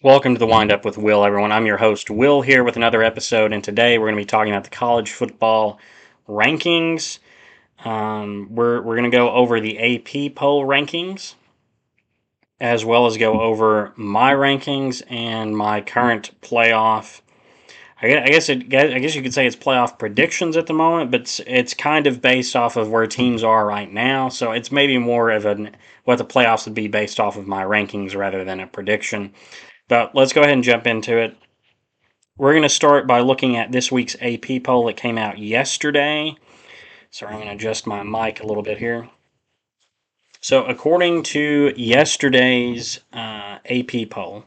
Welcome to the Wind Up with Will, everyone. I'm your host, Will, here with another episode, and today we're going to be talking about the college football rankings. We're going to go over the AP poll rankings, as well as go over my rankings and my current playoff. I guess you could say it's playoff predictions at the moment, but it's kind of based off of where teams are right now. So it's maybe more of what the playoffs would be based off of my rankings rather than a prediction. But let's go ahead and jump into it. We're going to start by looking at this week's AP poll that came out yesterday. Sorry, I'm going to adjust my mic a little bit here. So, according to yesterday's AP poll,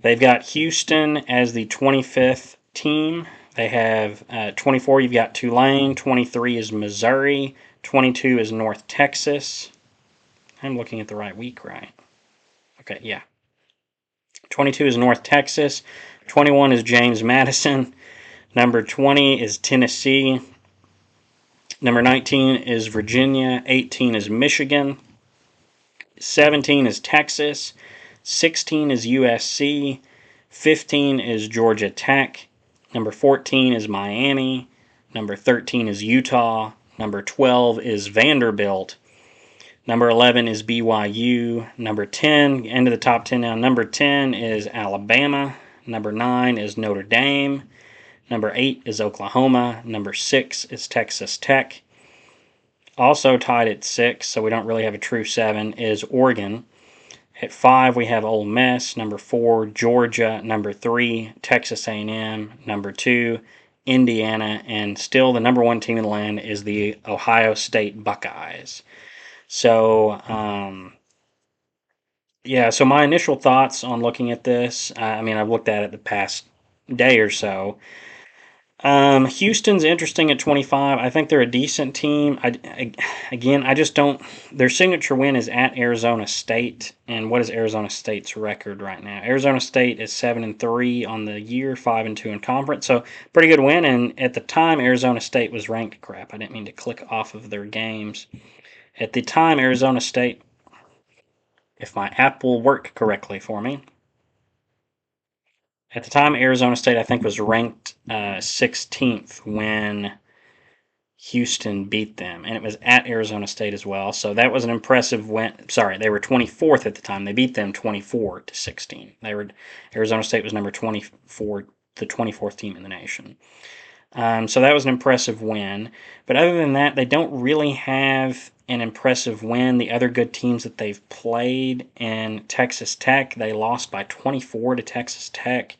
they've got Houston as the 25th team. They have 24, you've got Tulane, 23 is Missouri, 22 is North Texas. I'm looking at the right week, right? Okay, yeah. 22 is North Texas, 21 is James Madison, number 20 is Tennessee, number 19 is Virginia, 18 is Michigan, 17 is Texas, 16 is USC, 15 is Georgia Tech, number 14 is Miami, number 13 is Utah, number 12 is Vanderbilt, number 11 is BYU, number 10, into the top 10 now, number 10 is Alabama, number 9 is Notre Dame, number 8 is Oklahoma, number 6 is Texas Tech. Also tied at 6, so we don't really have a true 7, is Oregon. At 5, we have Ole Miss. Number 4, Georgia. Number 3, Texas A&M. Number 2, Indiana. And still the number 1 team in the land is the Ohio State Buckeyes. So, so my initial thoughts on looking at this, I've looked at it the past day or so. Houston's interesting at 25. I think they're a decent team. I just don't. Their signature win is at Arizona State, and what is Arizona State's record right now? Arizona State is 7-3 on the year, 5-2 in conference, so pretty good win. And at the time, Arizona State was ranked. Crap, I didn't mean to click off of their games. At the time, Arizona State, if my app will work correctly for me. At the time, Arizona State, I think, was ranked 16th when Houston beat them, and it was at Arizona State as well. So that was an impressive win. Sorry, they were 24th at the time. They beat them 24-16. Arizona State was number 24, the 24th team in the nation. So that was an impressive win. But other than that, they don't really have an impressive win. The other good teams that they've played in Texas Tech, they lost by 24 to Texas Tech.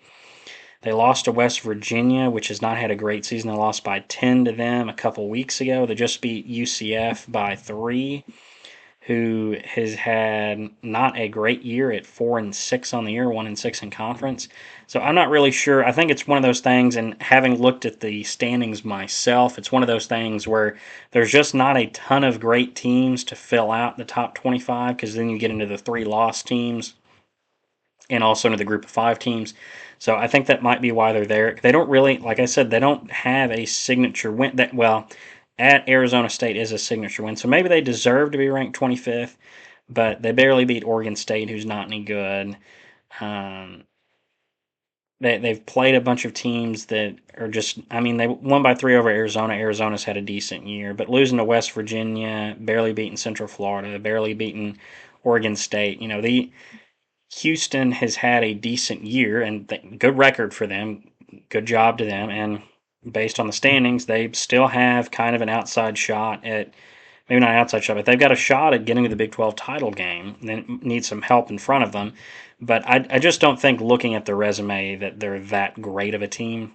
They lost to West Virginia, which has not had a great season. They lost by 10 to them a couple weeks ago. They just beat UCF by 3, who has had not a great year at 4-6 on the year, 1-6 in conference. So I'm not really sure. I think it's one of those things, and having looked at the standings myself, it's one of those things where there's just not a ton of great teams to fill out the top 25, because then you get into the 3 loss teams and also into the group of 5 teams. So I think that might be why they're there. They don't really, like I said, they don't have a signature win. At Arizona State is a signature win, so maybe they deserve to be ranked 25th, but they barely beat Oregon State, who's not any good. Um, they've played a bunch of teams that are just, they won by 3 over Arizona. Arizona's had a decent year, but losing to West Virginia, barely beating Central Florida, barely beating Oregon State. The Houston has had a decent year and good record for them. Good job to them. And based on the standings, they still have kind of an outside shot at, maybe not an outside shot, but they've got a shot at getting to the Big 12 title game. They need some help in front of them. But I just don't think, looking at their resume, that they're that great of a team.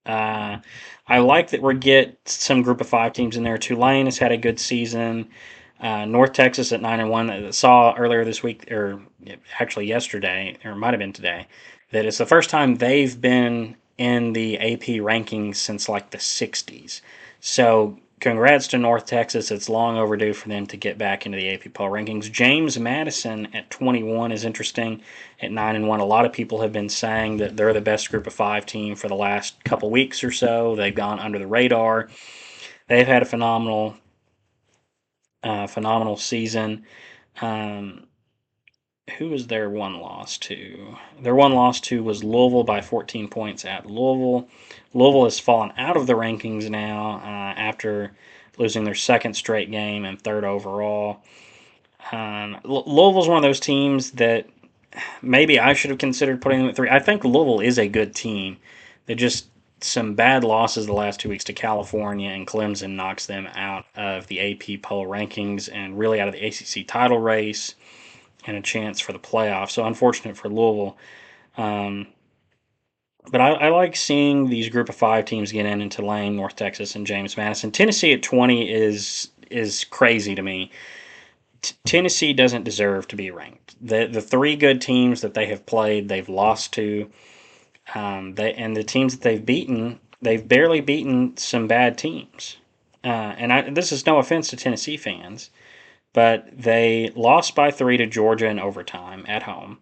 I like that we get some group of 5 teams in there. Tulane has had a good season. North Texas at 9-1. I saw earlier this week, or actually yesterday, or it might have been today, that it's the first time they've been in the AP rankings since like the 60s. So congrats to North Texas. It's long overdue for them to get back into the AP poll rankings. James Madison at 21 is interesting at 9-1. A lot of people have been saying that they're the best group of 5 team for the last couple weeks or so. They've gone under the radar. They've had a phenomenal season. Um, who was their one loss to? Their one loss to was Louisville by 14 points at Louisville. Louisville has fallen out of the rankings now after losing their second straight game and third overall. Louisville's one of those teams that maybe I should have considered putting them at 3. I think Louisville is a good team. They just some bad losses the last 2 weeks to California and Clemson knocks them out of the AP poll rankings and really out of the ACC title race and a chance for the playoffs. So unfortunate for Louisville. Um, but I like seeing these group of 5 teams get in into Tulane, North Texas, and James Madison. Tennessee at 20 is crazy to me. Tennessee doesn't deserve to be ranked. The 3 good teams that they have played, they've lost to. And the teams that they've beaten, they've barely beaten some bad teams. This is no offense to Tennessee fans, but they lost by 3 to Georgia in overtime at home.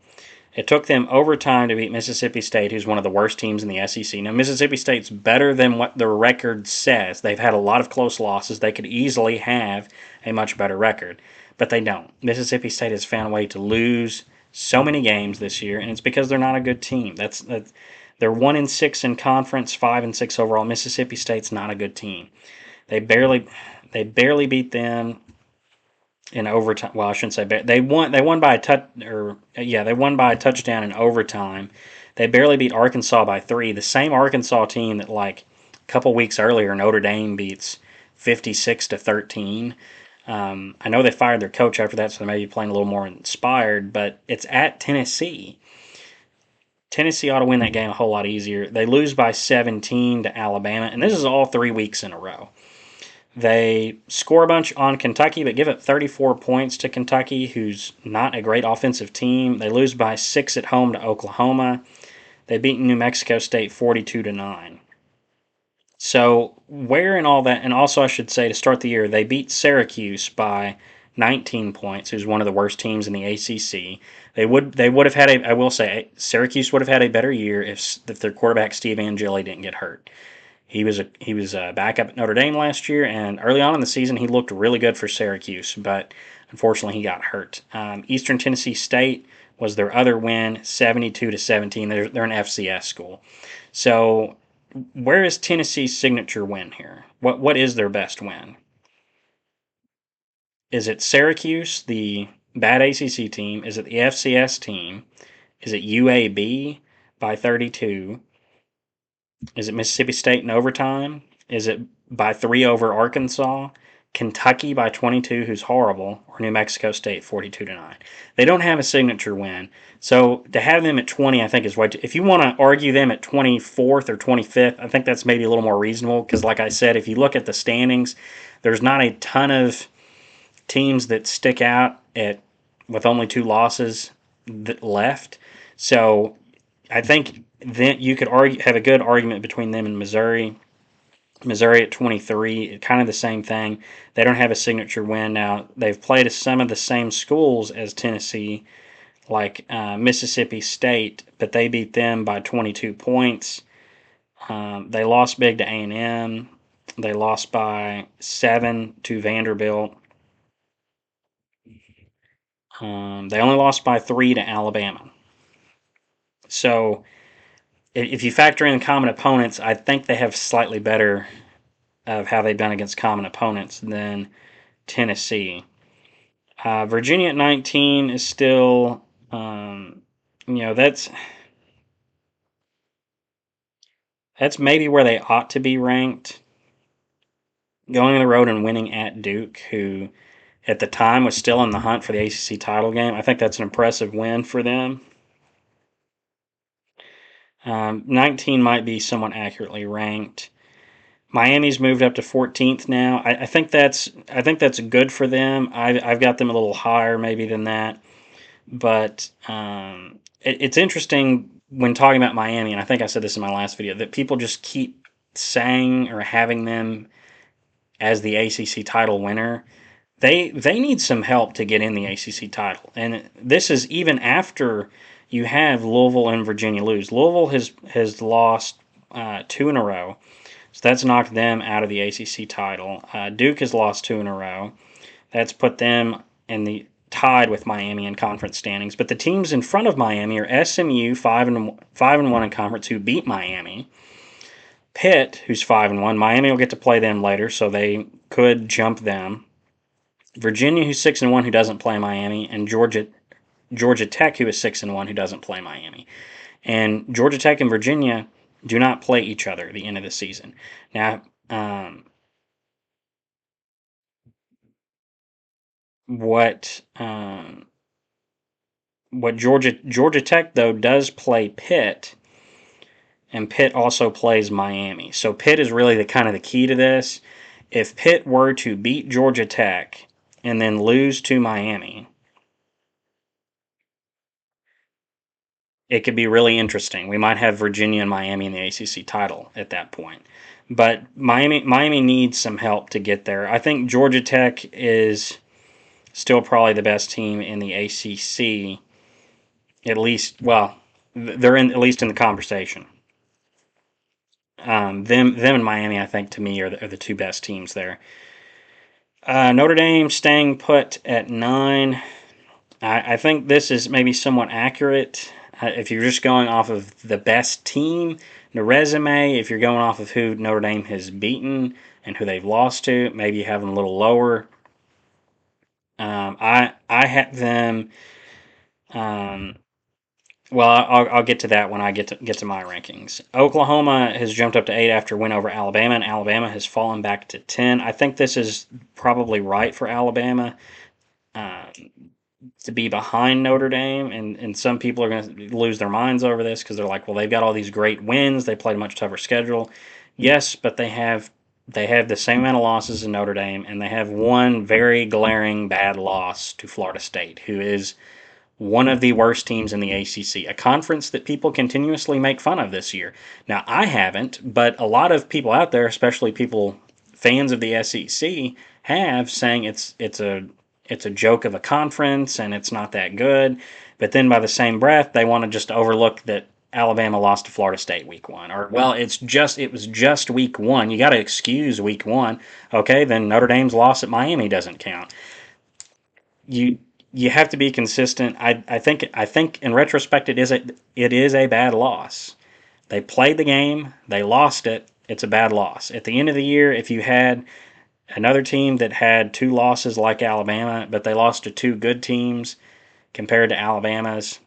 It took them overtime to beat Mississippi State, who's one of the worst teams in the SEC. Now, Mississippi State's better than what the record says. They've had a lot of close losses. They could easily have a much better record, but they don't. Mississippi State has found a way to lose so many games this year, and it's because they're not a good team. They're 1-6 in conference, 5-6 overall. Mississippi State's not a good team. They barely beat them in overtime. Well, I shouldn't say they won. They won by a they won by a touchdown in overtime. They barely beat Arkansas by 3. The same Arkansas team that like a couple weeks earlier Notre Dame beats 56-13. I know they fired their coach after that, so they may be playing a little more inspired. But it's at Tennessee. Tennessee ought to win that game a whole lot easier. They lose by 17 to Alabama, and this is all 3 weeks in a row. They score a bunch on Kentucky, but give up 34 points to Kentucky, who's not a great offensive team. They lose by 6 at home to Oklahoma. They beat New Mexico State 42-9. So where in all that, and also I should say to start the year, they beat Syracuse by 19 points, who's one of the worst teams in the ACC. They would have had a, I will say Syracuse would have had a better year if their quarterback Steve Angeli didn't get hurt. He was a backup at Notre Dame last year, and early on in the season he looked really good for Syracuse, but unfortunately he got hurt. Eastern Tennessee State was their other win, 72-17. They're an FCS school. So where is Tennessee's signature win here? What is their best win? Is it Syracuse, the bad ACC team? Is it the FCS team? Is it UAB by 32? Is it Mississippi State in overtime? Is it by 3 over Arkansas? Kentucky by 22, who's horrible, or New Mexico State 42-9. They don't have a signature win. So to have them at 20, I think is what. If you want to argue them at 24th or 25th, I think that's maybe a little more reasonable because, like I said, if you look at the standings, there's not a ton of teams that stick out at with only 2 losses left. So I think then you could have a good argument between them and Missouri. Missouri at 23, kind of the same thing. They don't have a signature win. Now, they've played some of the same schools as Tennessee, like Mississippi State, but they beat them by 22 points. They lost big to A&M. They lost by 7 to Vanderbilt. They only lost by 3 to Alabama. So if you factor in common opponents, I think they have slightly better of how they've done against common opponents than Tennessee. Virginia at 19 is still, that's maybe where they ought to be ranked. Going on the road and winning at Duke, who at the time was still in the hunt for the ACC title game, I think that's an impressive win for them. 19 might be somewhat accurately ranked. Miami's moved up to 14th now. I think that's good for them. I've got them a little higher maybe than that, but it's interesting when talking about Miami, and I think I said this in my last video, that people just keep saying or having them as the ACC title winner. They need some help to get in the ACC title, and this is even after you have Louisville and Virginia lose. Louisville has lost 2 in a row. So that's knocked them out of the ACC title. Duke has lost 2 in a row. That's put them in the tied with Miami in conference standings. But the teams in front of Miami are SMU, 5-1 in conference, who beat Miami. Pitt, who's 5-1. Miami will get to play them later, so they could jump them. Virginia, who's 6-1, who doesn't play Miami, and Georgia Tech, who is 6-1, who doesn't play Miami. And Georgia Tech and Virginia do not play each other at the end of the season. Now, what what Georgia Tech though does play Pitt, and Pitt also plays Miami. So Pitt is really the kind of the key to this. If Pitt were to beat Georgia Tech and then lose to Miami, it could be really interesting. We might have Virginia and Miami in the ACC title at that point. But Miami needs some help to get there. I think Georgia Tech is still probably the best team in the ACC. At least, well, they're in at least in the conversation. Them and Miami, I think, to me, are the two best teams there. Notre Dame staying put at 9. I think this is maybe somewhat accurate. If you're just going off of the best team, the resume, if you're going off of who Notre Dame has beaten and who they've lost to, maybe you have them a little lower. I have them. Um, well, I'll get to that when I get to my rankings. Oklahoma has jumped up to 8 after a win over Alabama, and Alabama has fallen back to 10. I think this is probably right for Alabama. Uh, to be behind Notre Dame, and some people are going to lose their minds over this because they're like, well, they've got all these great wins. They played a much tougher schedule. Yes, but they have the same amount of losses as Notre Dame, and they have one very glaring bad loss to Florida State, who is one of the worst teams in the ACC, a conference that people continuously make fun of this year. Now, I haven't, but a lot of people out there, especially people fans of the SEC, have saying it's a joke of a conference and it's not that good. But then by the same breath, they want to just overlook that Alabama lost to Florida State week 1, or well, it was just week 1. You got to excuse week 1. Okay, then Notre Dame's loss at Miami doesn't count. You you have to be consistent. I think in retrospect it is a bad loss. They played the game, they lost it. It's a bad loss. At the end of the year, if you had another team that had 2 losses like Alabama, but they lost to 2 good teams compared to Alabama's,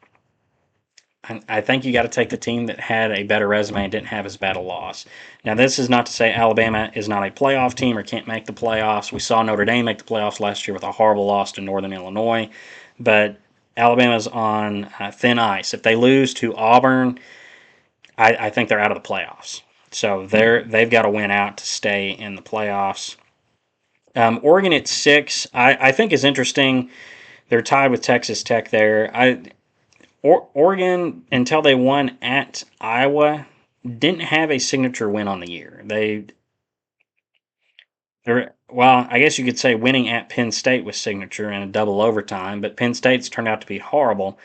I think you got to take the team that had a better resume and didn't have as bad a loss. Now, this is not to say Alabama is not a playoff team or can't make the playoffs. We saw Notre Dame make the playoffs last year with a horrible loss to Northern Illinois, but Alabama's on thin ice. If they lose to Auburn, I think they're out of the playoffs. So they've got to win out to stay in the playoffs. Oregon at 6, I think is interesting. They're tied with Texas Tech there. Oregon, until they won at Iowa, didn't have a signature win on the year. Well, I guess you could say winning at Penn State was signature in a double overtime, but Penn State's turned out to be horrible.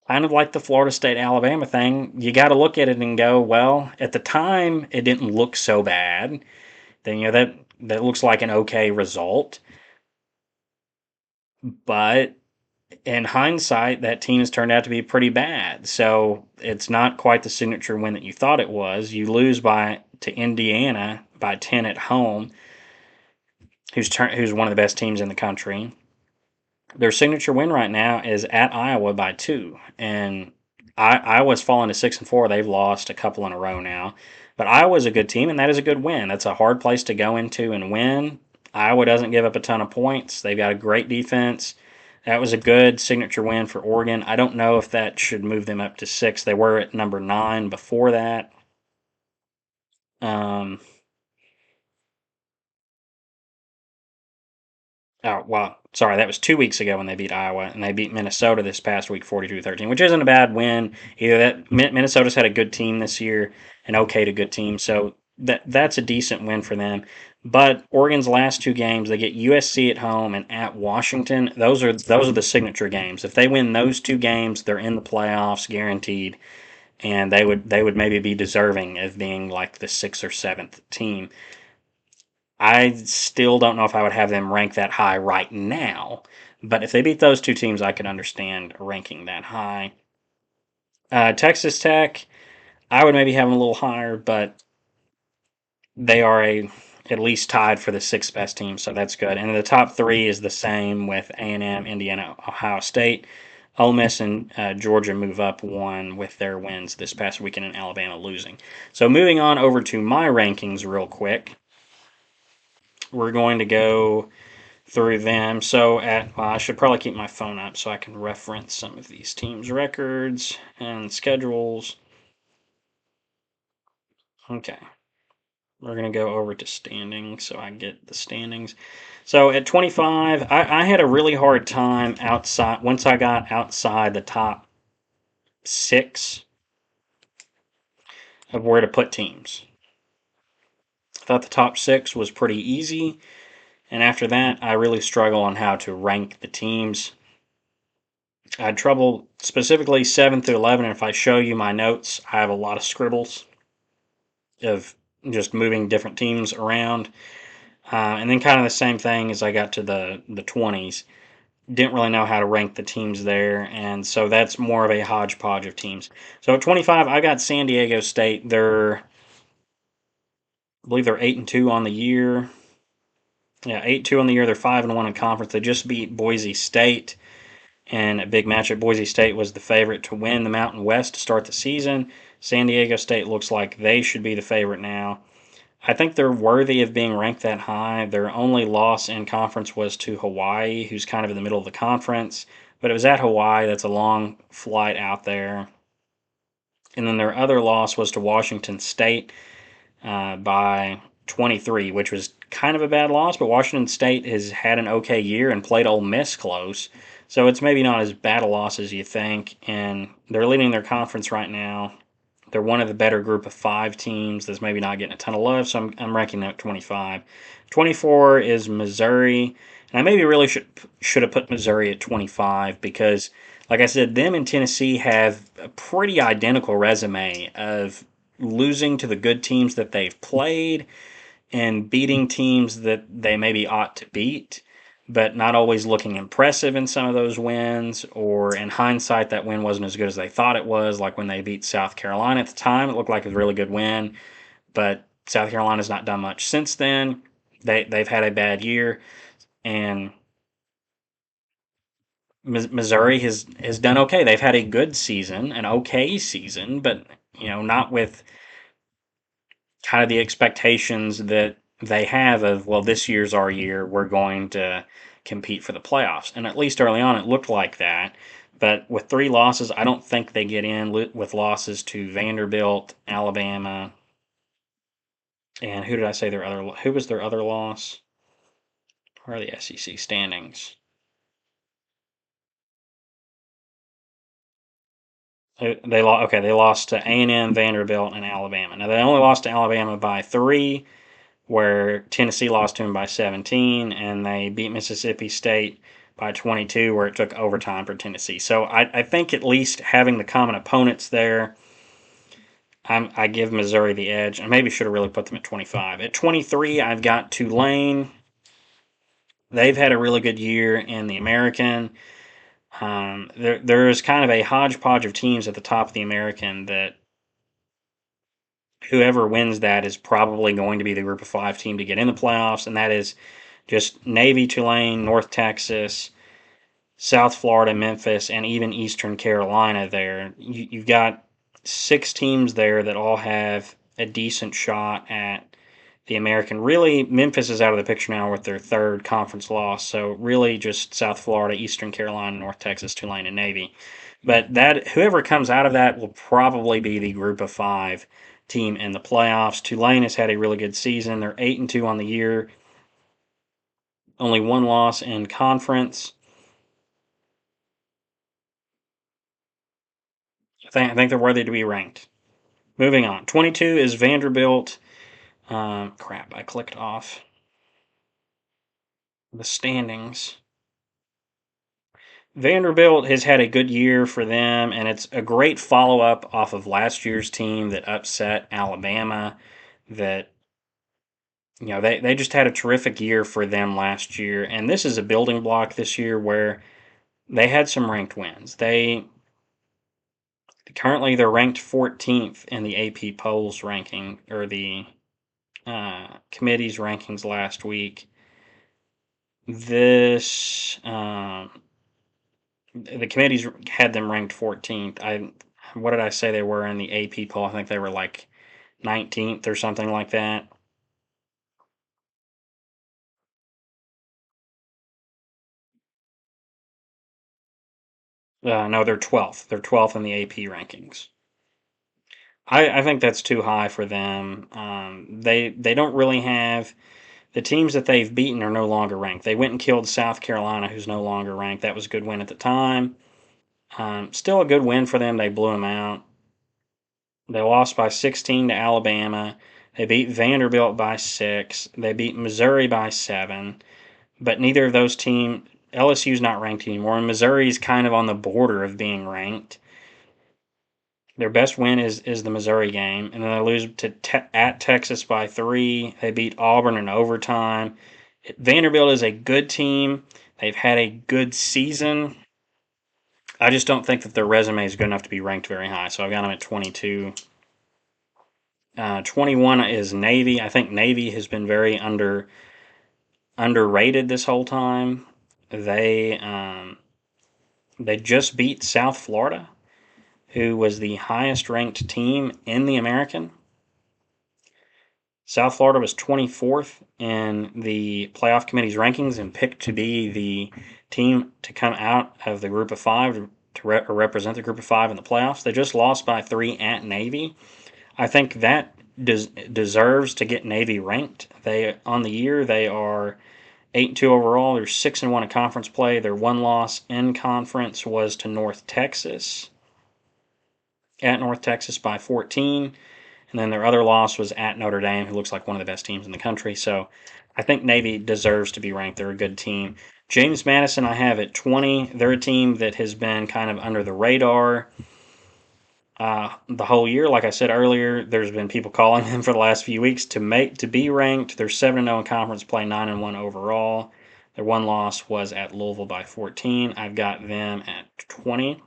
Kind of like the Florida State Alabama thing, you got to look at it and go, well, at the time it didn't look so bad. Then that looks like an okay result, but in hindsight, that team has turned out to be pretty bad. So it's not quite the signature win that you thought it was. You lose to Indiana by 10 at home, who's one of the best teams in the country. Their signature win right now is at Iowa by 2, and Iowa's fallen to 6-4. They've lost a couple in a row now, but Iowa's a good team, and that is a good win. That's a hard place to go into and win. Iowa doesn't give up a ton of points. They've got a great defense. That was a good signature win for Oregon. I don't know if that should move them up to 6. They were at number 9 before that. Um, Oh, well, sorry, that was 2 weeks ago when they beat Iowa, and they beat Minnesota this past week 42-13, which isn't a bad win. Either that Minnesota's had a good team this year, an okay to good team, so that's a decent win for them. But Oregon's last 2 games, they get USC at home and at Washington. Those are the signature games. If they win those 2 games, they're in the playoffs guaranteed, and they would maybe be deserving of being like the 6th or 7th team. I still don't know if I would have them ranked that high right now. But if they beat those two teams, I could understand ranking that high. Texas Tech, I would maybe have them a little higher, but they are at least tied for the sixth best team, so that's good. And the top three is the same with A&M, Indiana, Ohio State. Ole Miss and Georgia move up one with their wins this past weekend, and Alabama losing. So moving on over to my rankings real quick, we're going to go through them. So I should probably keep my phone up so I can reference some of these teams' records and schedules. Okay. We're going to go over to standings so I get the standings. So at 25, I had a really hard time outside once I got outside the top six of where to put teams. I thought the top six was pretty easy, and after that, I really struggle on how to rank the teams. I had trouble specifically 7 through 11, and if I show you my notes, I have a lot of scribbles of just moving different teams around. And then kind of the same thing as I got to the 20s. Didn't really know how to rank the teams there, and so that's more of a hodgepodge of teams. So at 25, I got San Diego State. I believe they're 8-2 on the year. Yeah, 8-2 on the year. They're 5-1 in conference. They just beat Boise State in a big matchup. Boise State was the favorite to win the Mountain West to start the season. San Diego State looks like they should be the favorite now. I think they're worthy of being ranked that high. Their only loss in conference was to Hawaii, who's kind of in the middle of the conference, but it was at Hawaii. That's a long flight out there. And then their other loss was to Washington State by 23, which was kind of a bad loss, but Washington State has had an okay year and played Ole Miss close. So it's maybe not as bad a loss as you think. And they're leading their conference right now. They're one of the better group of five teams that's maybe not getting a ton of love, so I'm ranking them at 25. 24 is Missouri, and I maybe really should have put Missouri at 25 because, like I said, them and Tennessee have a pretty identical resume of losing to the good teams that they've played and beating teams that they maybe ought to beat, but not always looking impressive in some of those wins, or in hindsight, that win wasn't as good as they thought it was, like when they beat South Carolina at the time. It looked like it was a really good win, but South Carolina's not done much since then. They've had a bad year, and Missouri has done okay. They've had a good season, an okay season, but not with kind of the expectations that they have of, well, this year's our year, we're going to compete for the playoffs. And at least early on, it looked like that. But with three losses, I don't think they get in with losses to Vanderbilt, Alabama, and who did I say their other? Who was their other loss? Where are the SEC standings? They lost to A&M, Vanderbilt, and Alabama. Now they only lost to Alabama by 3, where Tennessee lost to them by 17, and they beat Mississippi State by 22, where it took overtime for Tennessee. So I think at least having the common opponents there, I give Missouri the edge. I maybe should have really put them at 25. At 23, I've got Tulane. They've had a really good year in the American. There's kind of a hodgepodge of teams at the top of the American that whoever wins that is probably going to be the group of five team to get in the playoffs, and that is just Navy, Tulane, North Texas, South Florida, Memphis, and even Eastern Carolina there. You've got 6 teams there that all have a decent shot at the American. Really, Memphis is out of the picture now with their third conference loss. So really just South Florida, Eastern Carolina, North Texas, Tulane, and Navy. But that whoever comes out of that will probably be the group of 5 team in the playoffs. Tulane has had a really good season. They're 8-2 on the year. Only one loss in conference. I think they're worthy to be ranked. Moving on. 22 is Vanderbilt. Crap, I clicked off the standings. Vanderbilt has had a good year for them, and it's a great follow up off of last year's team that upset Alabama. That they just had a terrific year for them last year, and this is a building block this year where they had some ranked wins. They're ranked 14th in the AP polls ranking, or the committee's rankings last week. This the committees had them ranked 14th. What did I say they were in the AP poll? I think they were like 19th or something like that. No, they're 12th. They're 12th in the AP rankings. I think that's too high for them. They don't really have the teams that they've beaten are no longer ranked. They went and killed South Carolina, who's no longer ranked. That was a good win at the time. Still a good win for them. They blew them out. They lost by 16 to Alabama. They beat Vanderbilt by 6. They beat Missouri by 7. But neither of those teams, LSU's not ranked anymore, and Missouri's kind of on the border of being ranked. Their best win is the Missouri game, and then they lose at Texas by 3. They beat Auburn in overtime. Vanderbilt is a good team. They've had a good season. I just don't think that their resume is good enough to be ranked very high, so I've got them at 22. 21 is Navy. I think Navy has been very underrated this whole time. They they just beat South Florida, who was the highest ranked team in the American. South Florida was 24th in the playoff committee's rankings and picked to be the team to come out of the group of 5 to represent the group of 5 in the playoffs. They just lost by 3 at Navy. I think that deserves to get Navy ranked. They on the year they are 8-2 overall. They're 6-1 in conference play. Their one loss in conference was to North Texas, at North Texas by 14. And then their other loss was at Notre Dame, who looks like one of the best teams in the country. So I think Navy deserves to be ranked. They're a good team. James Madison, I have at 20. They're a team that has been kind of under the radar the whole year. Like I said earlier, there's been people calling them for the last few weeks to be ranked. They're 7-0 in conference play, 9-1 overall. Their one loss was at Louisville by 14. I've got them at 20,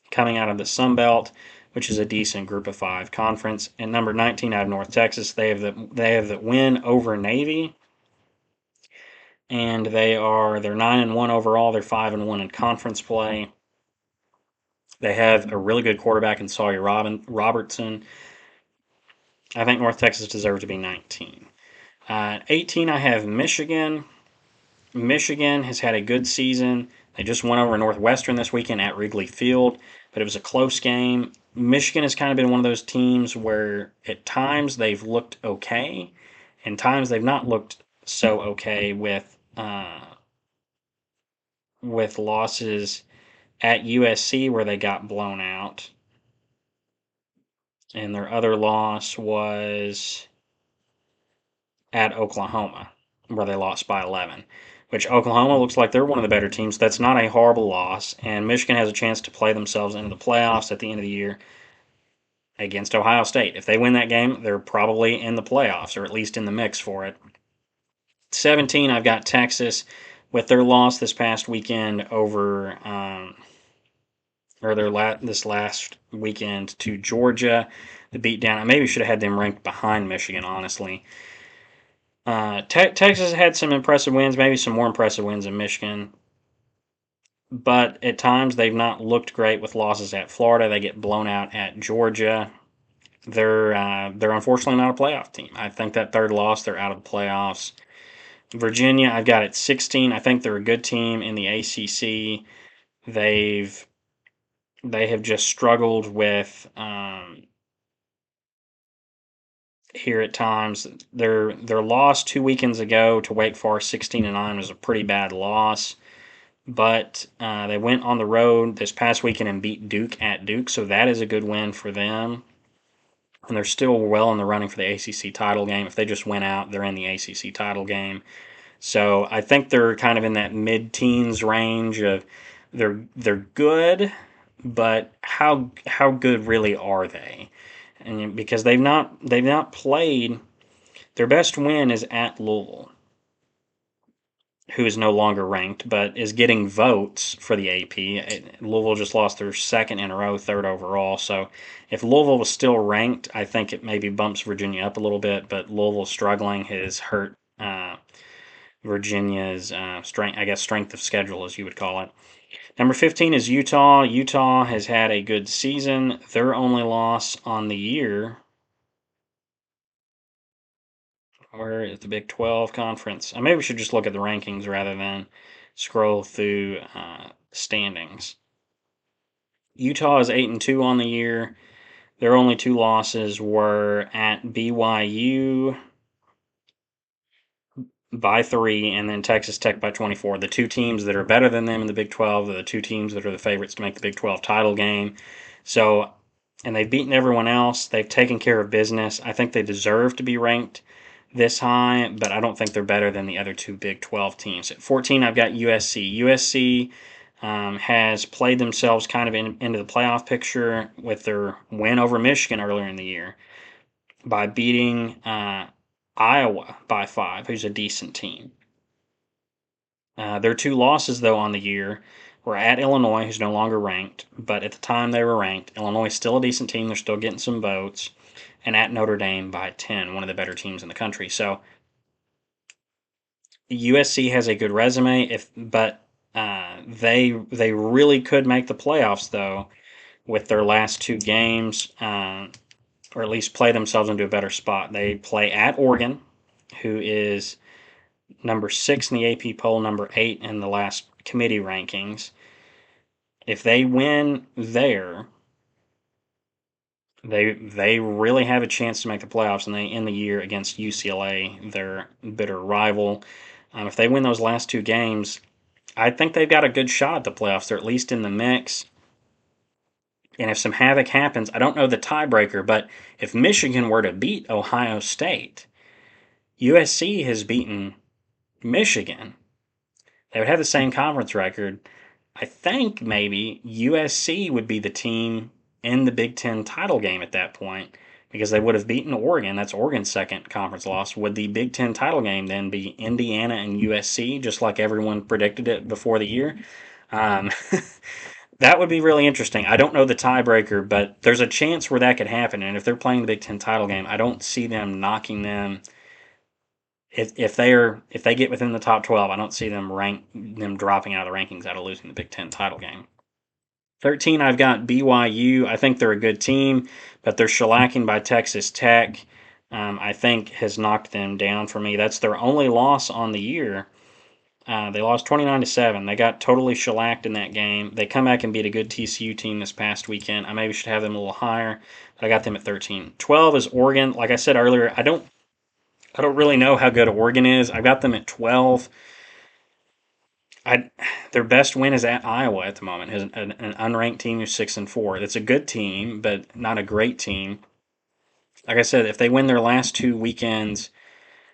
coming out of the Sun Belt, which is a decent Group of 5 conference. And number 19 out of North Texas, they have the win over Navy, and they're 9-1 overall. They're 5-1 in conference play. They have a really good quarterback in Sawyer Robertson. I think North Texas deserves to be 19. 18, I have Michigan. Michigan has had a good season. They just went over Northwestern this weekend at Wrigley Field, but it was a close game. Michigan has kind of been one of those teams where at times they've looked okay, and times they've not looked so okay with losses at USC where they got blown out, and their other loss was at Oklahoma, where they lost by 11. Which Oklahoma looks like they're one of the better teams. That's not a horrible loss, and Michigan has a chance to play themselves into the playoffs at the end of the year against Ohio State. If they win that game, they're probably in the playoffs, or at least in the mix for it. 17, I've got Texas with their loss this past weekend over, or this last weekend to Georgia, the beatdown. I maybe should have had them ranked behind Michigan, honestly. Texas had some impressive wins, maybe some more impressive wins than Michigan, but at times they've not looked great with losses at Florida. They get blown out at Georgia. They're unfortunately not a playoff team. I think that third loss, they're out of the playoffs. Virginia, I've got at 16. I think they're a good team in the ACC. They've they have just struggled with here at times. Their loss 2 weekends ago to Wake Forest 16-9 was a pretty bad loss, but they went on the road this past weekend and beat Duke at Duke, so that is a good win for them. And they're still well in the running for the ACC title game. If they just win out, they're in the ACC title game. So I think they're kind of in that mid-teens range of they're good, but how good really are they? And because they've not played Their best win is at Louisville, who is no longer ranked, but is getting votes for the AP. Louisville just lost their second in a row, third overall. So if Louisville was still ranked, I think it maybe bumps Virginia up a little bit. But Louisville struggling has hurt Virginia's strength, I guess, strength of schedule, as you would call it. Number 15 is Utah. Utah has had a good season. Their only loss on the year, where is the Big 12 conference? Maybe we should just look at the rankings rather than scroll through standings. Utah is 8-2 on the year. Their only two losses were at BYU by 3 and then Texas Tech by 24. The two teams that are better than them in the Big 12 are the two teams that are the favorites to make the Big 12 title game. So, and they've beaten everyone else. They've taken care of business. I think they deserve to be ranked this high, but I don't think they're better than the other two Big 12 teams. At 14, I've got USC. USC has played themselves kind of into the playoff picture with their win over Michigan earlier in the year by beating Iowa by 5, who's a decent team. Their two losses, though, on the year were at Illinois, who's no longer ranked, but at the time they were ranked. Illinois is still a decent team. They're still getting some votes. And at Notre Dame by 10, one of the better teams in the country. So USC has a good resume, but they really could make the playoffs, though, with their last two games, or at least play themselves into a better spot. They play at Oregon, who is number 6 in the AP poll, number 8 in the last committee rankings. If they win there, they really have a chance to make the playoffs, and they end the year against UCLA, their bitter rival. If they win those last two games, I think they've got a good shot at the playoffs. They're at least in the mix. And if some havoc happens, I don't know the tiebreaker, but if Michigan were to beat Ohio State, USC has beaten Michigan. They would have the same conference record. I think maybe USC would be the team in the Big Ten title game at that point because they would have beaten Oregon. That's Oregon's second conference loss. Would the Big Ten title game then be Indiana and USC, just like everyone predicted it before the year? Um, that would be really interesting. I don't know the tiebreaker, but there's a chance where that could happen. And if they're playing the Big Ten title game, I don't see them knocking them. If they get within the top 12, I don't see them dropping out of the rankings out of losing the Big Ten title game. 13, I've got BYU. I think they're a good team, but they're shellacking by Texas Tech. I think has knocked them down for me. That's their only loss on the year. They lost 29-7. They got totally shellacked in that game. They come back and beat a good TCU team this past weekend. I maybe should have them a little higher, but I got them at 13. 12 is Oregon. Like I said earlier, I don't really know how good Oregon is. I've got them at 12. Their best win is at Iowa at the moment. An unranked team who's 6-4. That's a good team, but not a great team. Like I said, if they win their last two weeks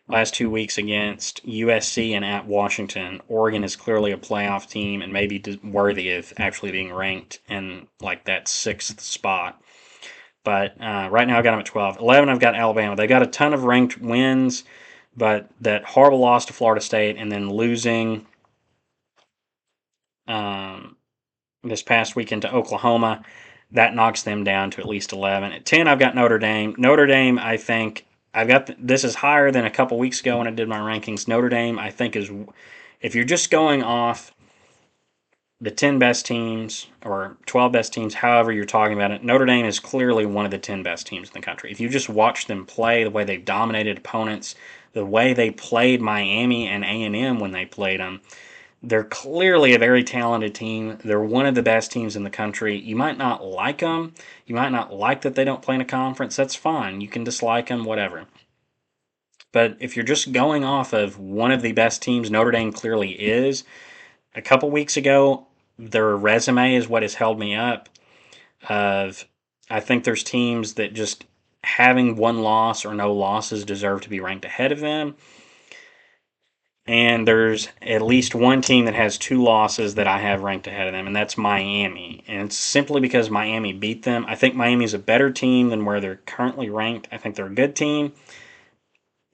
against USC and at Washington, Oregon is clearly a playoff team and maybe worthy of actually being ranked in like that 6th spot. But right now I've got them at 12. 11, I've got Alabama. They got a ton of ranked wins, but that horrible loss to Florida State and then losing this past weekend to Oklahoma, that knocks them down to at least 11. At 10, I've got Notre Dame. Notre Dame, I think, this is higher than a couple weeks ago when I did my rankings. Notre Dame, I think, is, if you're just going off the 10 best teams or 12 best teams, however you're talking about it, Notre Dame is clearly one of the 10 best teams in the country. If you just watch them play, the way they've dominated opponents, the way they played Miami and A&M when they played them, they're clearly a very talented team. They're one of the best teams in the country. You might not like them. You might not like that they don't play in a conference. That's fine. You can dislike them, whatever. But if you're just going off of one of the best teams, Notre Dame clearly is. A couple weeks ago, their resume is what has held me up. I think there's teams that just having one loss or no losses deserve to be ranked ahead of them. And there's at least one team that has two losses that I have ranked ahead of them, and that's Miami. And it's simply because Miami beat them. I think Miami's a better team than where they're currently ranked. I think they're a good team.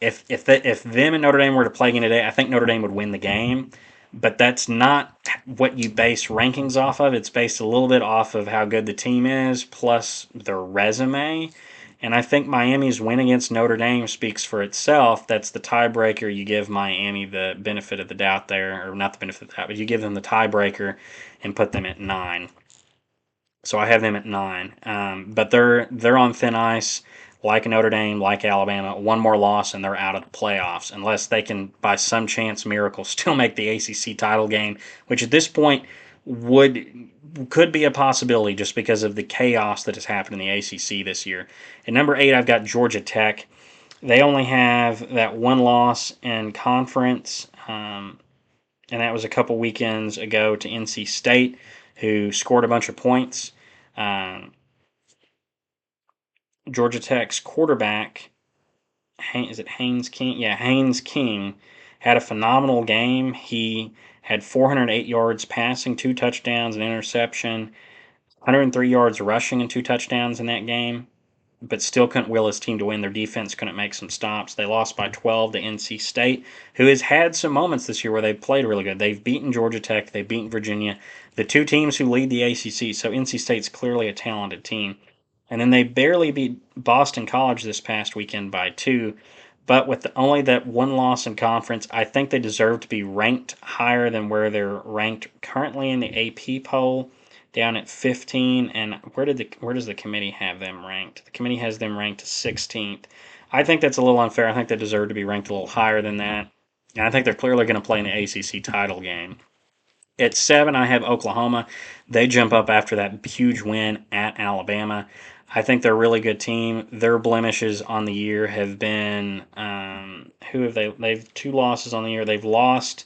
if them and Notre Dame were to play again today, I think Notre Dame would win the game. But that's not what you base rankings off of. It's based a little bit off of how good the team is, plus their resume. And I think Miami's win against Notre Dame speaks for itself. That's the tiebreaker. You give Miami the benefit of the doubt there, or not the benefit of the doubt, but you give them the tiebreaker and put them at 9. So I have them at 9. But they're on thin ice, like Notre Dame, like Alabama. One more loss and they're out of the playoffs, unless they can, by some chance miracle, still make the ACC title game, which at this point could be a possibility just because of the chaos that has happened in the ACC this year. At number 8, I've got Georgia Tech. They only have that one loss in conference. And that was a couple weekends ago to NC State, who scored a bunch of points. Um, Georgia Tech's quarterback, is it Haynes King? Yeah, Haynes King had a phenomenal game. He had 408 yards passing, 2 touchdowns, an interception, 103 yards rushing, and 2 touchdowns in that game, but still couldn't will his team to win. Their defense couldn't make some stops. They lost by 12 to NC State, who has had some moments this year where they've played really good. They've beaten Georgia Tech, they've beaten Virginia, the 2 teams who lead the ACC, so NC State's clearly a talented team. And then they barely beat Boston College this past weekend by 2. But with only that one loss in conference, I think they deserve to be ranked higher than where they're ranked currently in the AP poll, down at 15. And where does the committee have them ranked? The committee has them ranked 16th. I think that's a little unfair. I think they deserve to be ranked a little higher than that. And I think they're clearly going to play in the ACC title game. At 7, I have Oklahoma. They jump up after that huge win at Alabama. I think they're a really good team. Their blemishes on the year have been who have they? They've 2 losses on the year. They've lost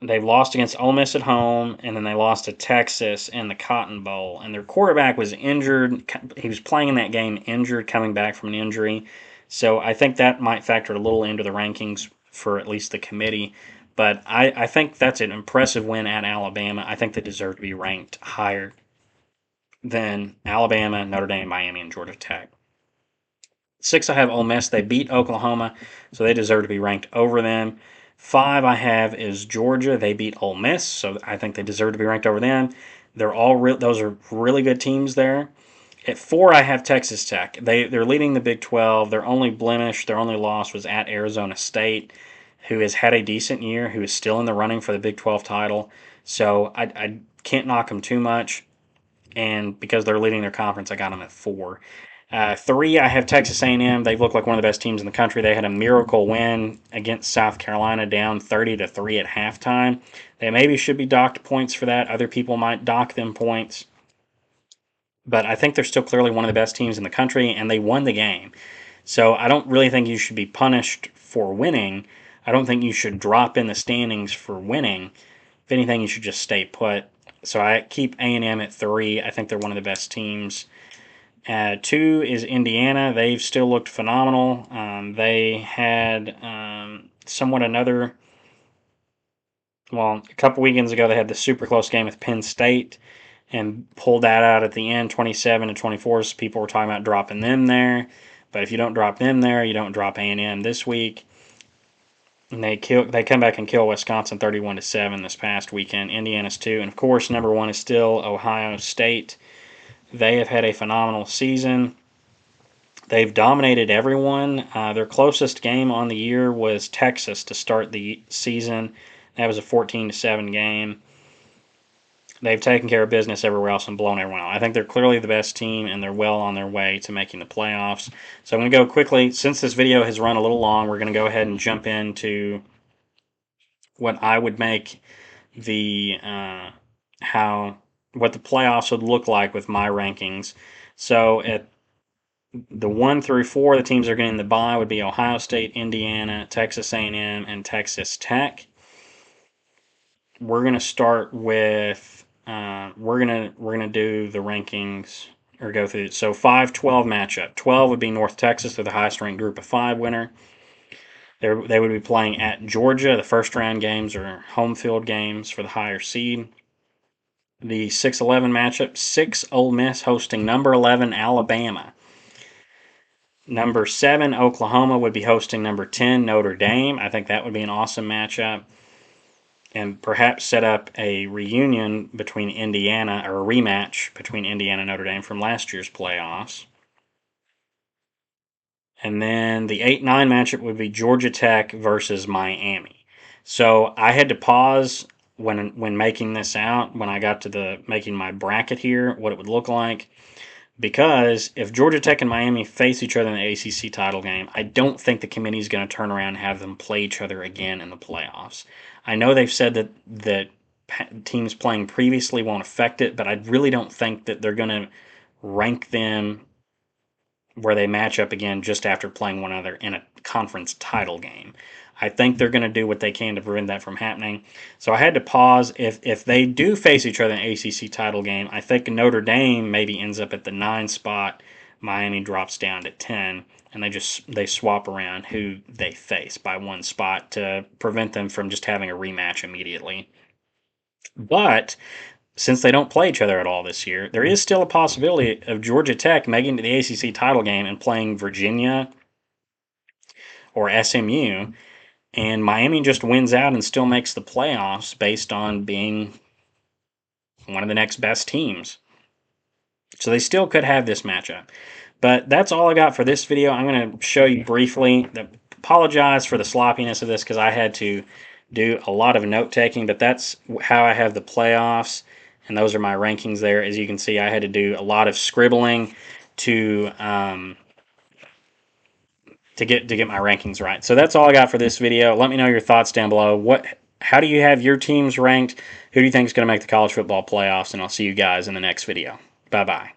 against Ole Miss at home, and then they lost to Texas in the Cotton Bowl. And their quarterback was injured. He was playing in that game injured, coming back from an injury. So I think that might factor a little into the rankings for at least the committee. But I think that's an impressive win at Alabama. I think they deserve to be ranked higher than Alabama, Notre Dame, Miami, and Georgia Tech. 6, I have Ole Miss. They beat Oklahoma, so they deserve to be ranked over them. 5, I have is Georgia. They beat Ole Miss, so I think they deserve to be ranked over them. Those are really good teams there. At 4, I have Texas Tech. They're leading the Big 12. Their only blemish, their only loss was at Arizona State, who has had a decent year, who is still in the running for the Big 12 title. So I can't knock them too much. And because they're leading their conference, I got them at 4. 3, I have Texas A&M. They look like one of the best teams in the country. They had a miracle win against South Carolina, down 30-3 at halftime. They maybe should be docked points for that. Other people might dock them points. But I think they're still clearly one of the best teams in the country, and they won the game. So I don't really think you should be punished for winning. I don't think you should drop in the standings for winning. If anything, you should just stay put. So I keep A&M at 3. I think they're one of the best teams. 2 is Indiana. They've still looked phenomenal. They had a couple weekends ago, they had the super close game with Penn State and pulled that out at the end, 27-24. So people were talking about dropping them there. But if you don't drop them there, you don't drop A&M this week. And they come back and kill Wisconsin 31-7 this past weekend. Indiana's 2. And of course, number 1 is still Ohio State. They have had a phenomenal season. They've dominated everyone. Their closest game on the year was Texas to start the season. That was a 14-7 game. They've taken care of business everywhere else and blown everyone out. I think they're clearly the best team, and they're well on their way to making the playoffs. So I'm going to go quickly. Since this video has run a little long, we're going to go ahead and jump into what I would make what the playoffs would look like with my rankings. So at the 1 through 4, the teams that are getting the bye would be Ohio State, Indiana, Texas A&M, and Texas Tech. We're going to start with we're gonna do the rankings or go through. So 5-12 matchup. 12 would be North Texas, they're the highest ranked Group of 5 winner. They would be playing at Georgia. The first round games are home field games for the higher seed. The 6-11 matchup, 6 Ole Miss hosting number 11 Alabama. Number 7, Oklahoma would be hosting number 10, Notre Dame. I think that would be an awesome matchup. And perhaps set up a reunion between Indiana, or a rematch between Indiana and Notre Dame from last year's playoffs. And then the 8-9 matchup would be Georgia Tech versus Miami. So I had to pause when making this out, when I got to the making my bracket here, what it would look like. Because if Georgia Tech and Miami face each other in the ACC title game, I don't think the committee is going to turn around and have them play each other again in the playoffs. I know they've said that teams playing previously won't affect it, but I really don't think that they're going to rank them where they match up again just after playing one another in a conference title game. I think they're going to do what they can to prevent that from happening. So I had to pause. If they do face each other in an ACC title game, I think Notre Dame maybe ends up at the 9 spot. Miami drops down to 10, and they swap around who they face by 1 spot to prevent them from just having a rematch immediately. But since they don't play each other at all this year, there is still a possibility of Georgia Tech making it to the ACC title game and playing Virginia or SMU, and Miami just wins out and still makes the playoffs based on being one of the next best teams. So they still could have this matchup. But that's all I got for this video. I'm going to show you briefly. Apologize for the sloppiness of this because I had to do a lot of note taking, but that's how I have the playoffs, and those are my rankings there. As you can see, I had to do a lot of scribbling to get my rankings right. So that's all I got for this video. Let me know your thoughts down below. How do you have your teams ranked? Who do you think is going to make the college football playoffs? And I'll see you guys in the next video. Bye-bye.